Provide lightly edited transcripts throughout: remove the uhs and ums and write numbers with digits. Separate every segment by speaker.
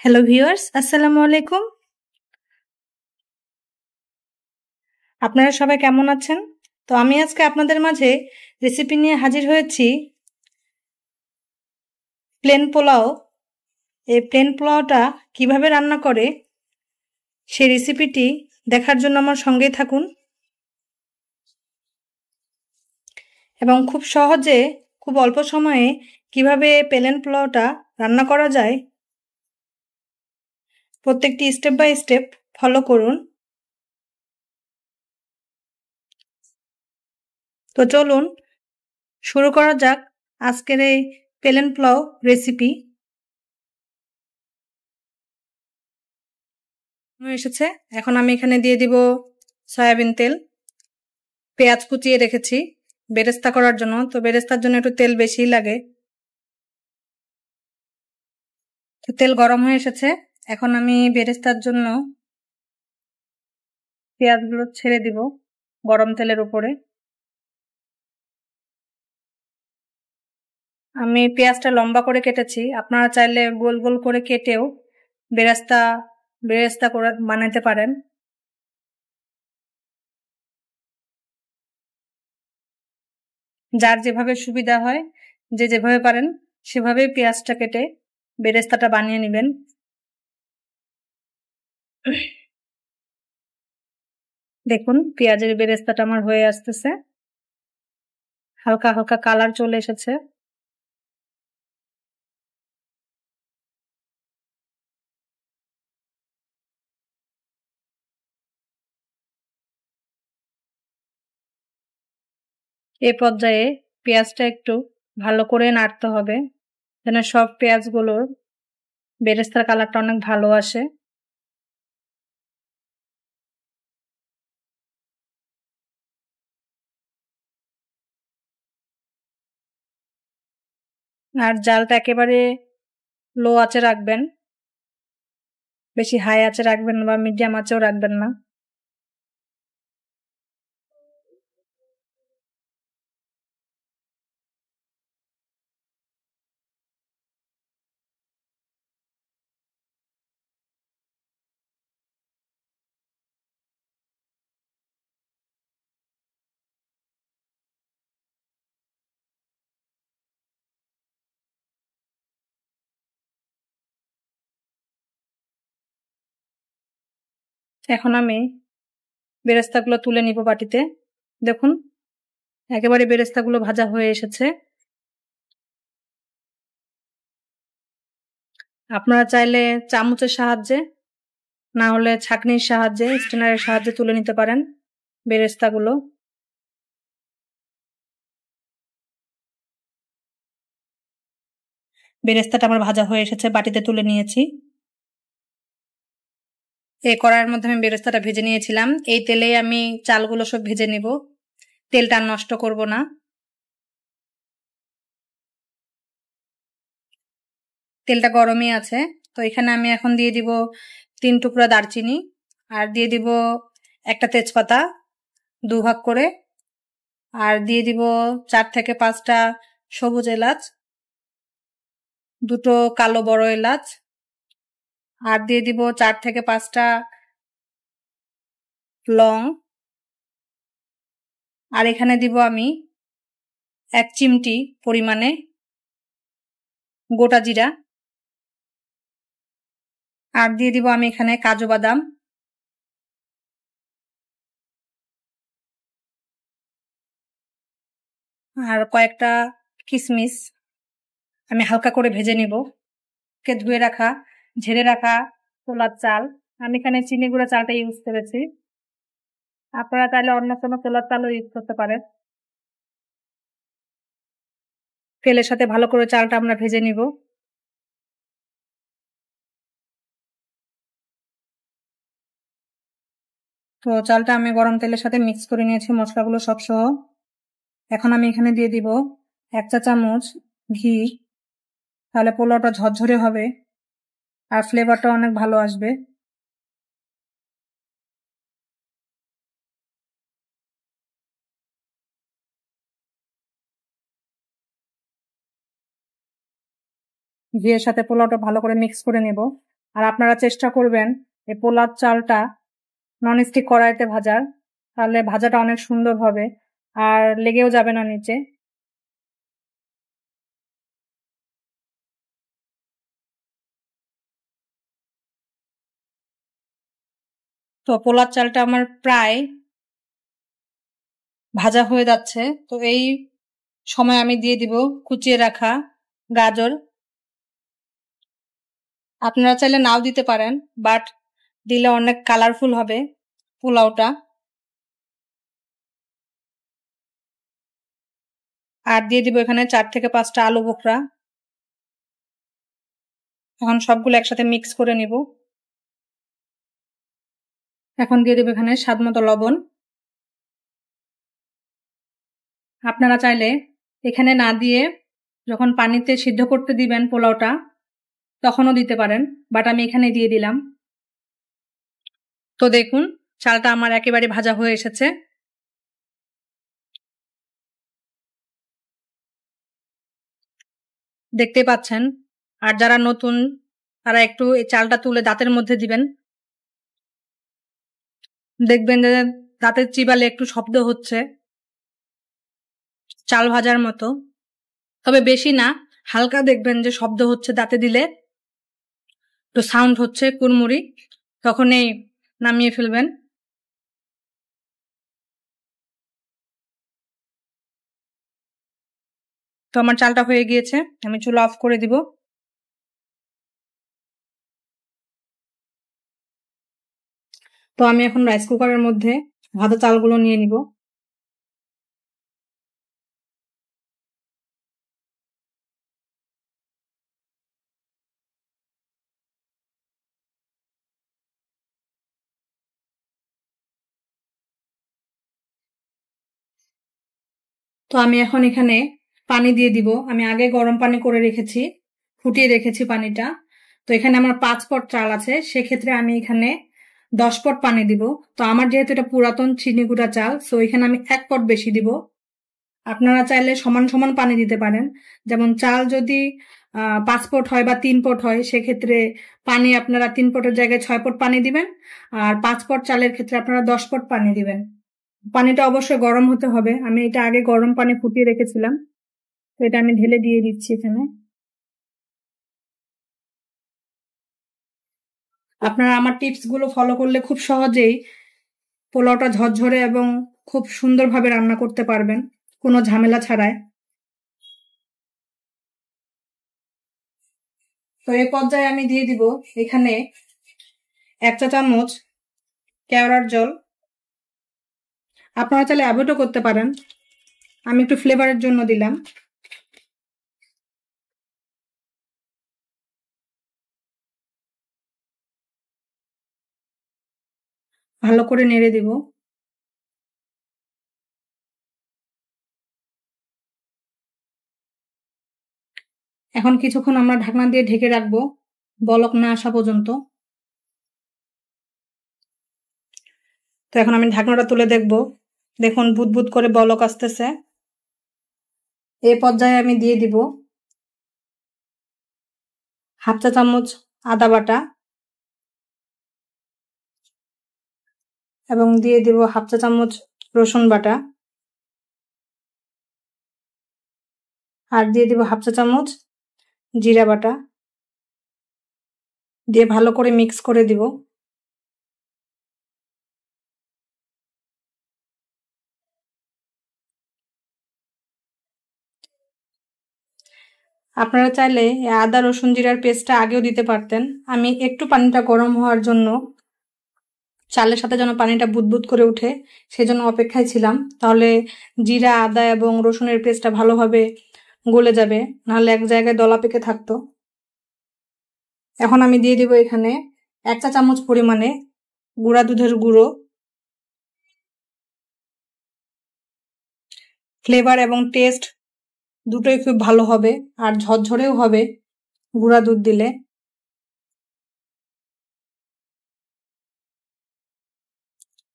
Speaker 1: Hello viewers, আসসালামু আলাইকুম। আপনারা সবাই কেমন আছেন? তো আমি আজকে আপনাদের মাঝে রেসিপি নিয়ে হাজির হয়েছি প্লেন পোলাও। এই প্লেন পোলাওটা কিভাবে রান্না করে সেই রেসিপিটি দেখার জন্য আমার সঙ্গেই থাকুন এবং খুব সহজে খুব অল্প সময়ে কিভাবে প্লেন পোলাওটা রান্না করা যায় প্রত্যেকটি স্টেপ বাই স্টেপ ফলো করুন। তো চলুন শুরু করা যাক আজকের এই প্লেন পোলাও রেসিপি। এসেছে, এখন আমি এখানে দিয়ে দিব সয়াবিন তেল। পেঁয়াজ কুচিয়ে রেখেছি বেরেস্তা করার জন্য, তো বেরেস্তার জন্য একটু তেল বেশি লাগে। তো তেল গরম হয়ে এসেছে, এখন আমি বেরেস্তার জন্য পেঁয়াজগুলো ছেড়ে দিব গরম তেলের উপরে। আমি পেঁয়াজটা লম্বা করে কেটেছি, আপনারা চাইলে গোল গোল করে কেটেও বেরেস্তা বেরেস্তা করে বানাতে পারেন। যার যেভাবে সুবিধা হয়, যে যেভাবে পারেন সেভাবেই পেঁয়াজটা কেটে বেরেস্তাটা বানিয়ে নেবেন। দেখুন পেঁয়াজের বেরেস্তাটা আমার হয়ে আসতেছে, হালকা হালকা কালার চলে এসেছে। এই পর্যায়ে পেঁয়াজটা একটু ভালো করে নাড়তে হবে যেন সব পেঁয়াজগুলোর বেরেস্তার কালারটা অনেক ভালো আসে। আর জালটা একেবারে লো আঁচে রাখবেন, বেশি হাই আঁচে রাখবেন না বা মিডিয়াম আঁচেও রাখবেন না। এখন আমি বেরেস্তাগুলো তুলে নিব বাটিতে। দেখুন একেবারে বেরেস্তাগুলো ভাজা হয়ে এসেছে। আপনারা চাইলে চামচের সাহায্যে না হলে ছাঁকনির সাহায্যে, স্ট্রেনারের সাহায্যে তুলে নিতে পারেন বেরেস্তাগুলো। বেরেস্তাটা আমার ভাজা হয়ে এসেছে, বাটিতে তুলে নিয়েছি। এই কড়াইয়ের মধ্যে আমি বেরেস্তাটা ভেজে নিয়েছিলাম, এই তেলেই আমি চালগুলো সব ভেজে নিব, তেলটা নষ্ট করব না। তেলটা গরমই আছে, তো এখানে আমি এখন দিয়ে দিব 3 টুকরা দারচিনি, আর দিয়ে দিব একটা তেজপাতা 2 ভাগ করে, আর দিয়ে দিব 4 থেকে 5টা সবুজ এলাচ, 2টো কালো বড় এলাচ, আর দিয়ে দিব 4 থেকে 5টা লং, আর এখানে দিব আমি 1 চিমটি পরিমাণে গোটা জিরা, আর দিয়ে দিব আমি এখানে কাজু বাদাম, আর কয়েকটা কিশমিশ আমি হালকা করে ভেজে নিব। কে ধুয়ে রাখা ঝেড়ে রাখা ছোলার চাল, আমি এখানে চিনি গুঁড়া চালটা ইউজ করেছি, আপনারা চাইলে অন্য কোনো ছোলার চালও ইউজ করতে পারেন। তেলের সাথে ভালো করে চালটা আমরা ভেজে নিব। তো চালটা আমি গরম তেলের সাথে মিক্স করে নিয়েছি মশলাগুলো সব সহ। এখন আমি এখানে দিয়ে দিব 1 চা চামচ ঘি, তাহলে পোলাওটা ঝরঝরে হবে আর ফ্লেভারটা অনেক ভালো আসবে। ঘিয়ের সাথে পোলাওটা ভালো করে মিক্স করে নেব। আর আপনারা চেষ্টা করবেন এই পোলার চালটা ননস্টিক কড়াইতে ভাজার, তাহলে ভাজাটা অনেক সুন্দর হবে আর লেগেও যাবে না নিচে। তো পোলার চালটা আমার প্রায় ভাজা হয়ে যাচ্ছে। তো এই সময় আমি দিয়ে দিব কুচিয়ে রাখা গাজর। আপনারা চাইলে নাও দিতে পারেন, বাট দিলে অনেক কালারফুল হবে পোলাওটা। আর দিয়ে দিব এখানে 4 থেকে 5টা আলু বোখরা। এখন সবগুলো একসাথে মিক্স করে নিব। এখন দিয়ে দেব এখানে স্বাদ মতো লবণ। আপনারা চাইলে এখানে না দিয়ে যখন পানিতে সিদ্ধ করতে দিবেন পোলাওটা তখনও দিতে পারেন, বাট আমি এখানে দিয়ে দিলাম। তো দেখুন চালটা আমার একেবারে ভাজা হয়ে এসেছে। দেখতে পাচ্ছেন। আর যারা নতুন তারা একটু এই চালটা তুলে দাঁতের মধ্যে দিবেন, দেখবেন যে দাঁতের চিবালে একটু শব্দ হচ্ছে চাল ভাজার মতো, তবে বেশি না, হালকা দেখবেন যে শব্দ হচ্ছে দাঁতে দিলে, তো সাউন্ড হচ্ছে কুড়মুড়ি, তখনই নামিয়ে ফেলবেন। তো আমার চালটা হয়ে গিয়েছে, আমি চুলা অফ করে দিব। তো আমি এখন রাইস কুকারের মধ্যে ভাজা চালগুলো নিয়ে নিব। তো আমি এখন এখানে পানি দিয়ে দিব। আমি আগে গরম পানি করে রেখেছি, ফুটিয়ে রেখেছি পানিটা। তো এখানে আমার 5 পট চাল আছে, সেক্ষেত্রে আমি এখানে 10 পট পানি দিব। তো আমার যেহেতু এটা পুরাতন চিনি গুঁড়া চাল, তো এখানে আমি 1 পট বেশি দিব। আপনারা চাইলে সমান সমান পানি দিতে পারেন। যেমন চাল যদি 5 পট হয় বা 3 পট হয়, সেক্ষেত্রে পানি আপনারা 3 পটের জায়গায় 6 পট পানি দিবেন। আর 5 পট চালের ক্ষেত্রে আপনারা 10 পট পানি দিবেন। পানিটা অবশ্যই গরম হতে হবে। আমি এটা আগে গরম পানি ফুটিয়ে রেখেছিলাম, তো এটা আমি ঢেলে দিয়ে দিচ্ছি এখানে। আপনারা আমার টিপস গুলো ফলো করলে খুব সহজেই পোলাওটা ঝরঝরে এবং খুব সুন্দরভাবে রান্না করতে পারবেন, কোনো ঝামেলা ছাড়াই। তো এই পর্যায়ে আমি দিয়ে দিব এখানে 1 চা চামচ কেওড়ার জল। আপনারা চাইলে অ্যাভয়েডও করতে পারেন, আমি একটু ফ্লেভারের জন্য দিলাম। ভালো করে নেড়ে দিব। এখন কিছুক্ষণ আমরা ঢাকনা দিয়ে ঢেকে রাখবো বলক না আসা পর্যন্ত। তো এখন আমি ঢাকনাটা তুলে দেখব, দেখুন বুদবুদ করে বলক আসতেছে। এই পর্যায়ে আমি দিয়ে দিব 1/2 চা চামচ আদা বাটা এবং দিয়ে দিব 1/2 চা চামচ রসুন বাটা, আর দিয়ে দিব 1/2 চা চামচ জিরা বাটা, দিয়ে ভালো করে মিক্স করে দিব। আপনারা চাইলে আদা রসুন জিরার পেস্টটা আগেও দিতে পারতেন। আমি একটু পানিটা গরম হওয়ার জন্য, চালের সাথে যেন পানিটা বুদবুদ করে উঠে, সেজন্য অপেক্ষায় ছিলাম। তাহলে জিরা আদা এবং রসুনের পেস্টটা ভালোভাবে গলে যাবে, নাহলে এক জায়গায় দলা পেকে থাকতো। এখন আমি দিয়ে দিব এখানে 1 চা চামচ পরিমাণে গুঁড়া দুধের গুঁড়ো। ফ্লেভার এবং টেস্ট দুটোই খুব ভালো হবে, আর ঝরঝরেও হবে গুঁড়া দুধ দিলে।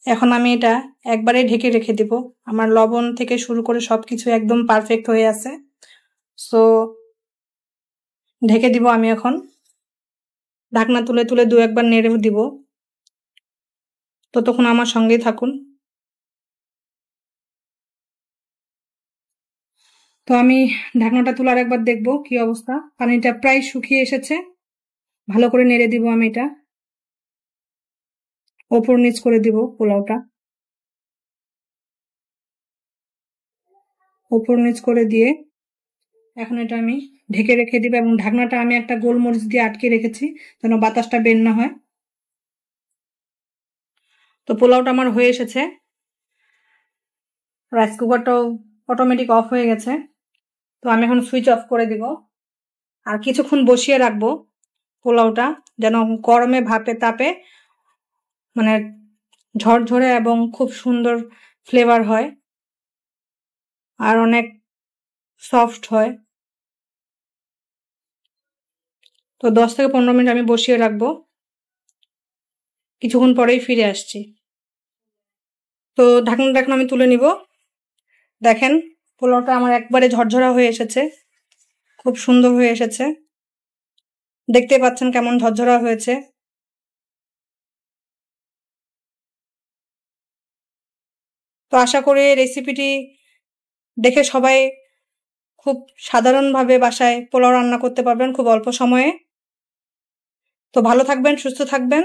Speaker 1: এখন আমি এটা একবারে ঢেকে রেখে দিব। আমার লবণ থেকে শুরু করে সবকিছু একদম পারফেক্ট হয়ে আছে, সো ঢেকে দিব আমি এখন। ঢাকনা তুলে তুলে দু একবার নেড়ে দিব। ততক্ষণ আমার সঙ্গেই থাকুন। তো আমি ঢাকনাটা তুলার একবার দেখব কি অবস্থা। পানিটা প্রায় শুকিয়ে এসেছে। ভালো করে নেড়ে দিব আমি এটা, ওপর নিচ করে দিব পোলাওটা, ওপর নিচ করে দিয়ে এখন এটা আমি ঢেকে রেখে দিব। এবং ঢাকনাটা আমি একটা গোলমরিচ দিয়ে আটকে রেখেছি যেন বাতাসটা বের না হয়। তো পোলাওটা আমার হয়ে এসেছে। রাইস কুকারটাও অটোমেটিক অফ হয়ে গেছে। তো আমি এখন সুইচ অফ করে দিব আর কিছুক্ষণ বসিয়ে রাখবো পোলাওটা, যেন গরমে ভাতের তাপে মানে ঝরঝরে এবং খুব সুন্দর ফ্লেভার হয় আর অনেক সফট হয়। তো 10 থেকে 15 মিনিট আমি বসিয়ে রাখবো। কিছুক্ষণ পরেই ফিরে আসছি। তো ঢাকনা আমি তুলে নিব। দেখেন পোলাওটা আমার একবারে ঝরঝরা হয়ে এসেছে, খুব সুন্দর হয়ে এসেছে। দেখতে পাচ্ছেন কেমন ঝরঝরা হয়েছে। তো আশা করি রেসিপিটি দেখে সবাই খুব সাধারণভাবে বাসায় পোলাও রান্না করতে পারবেন খুব অল্প সময়ে। তো ভালো থাকবেন, সুস্থ থাকবেন।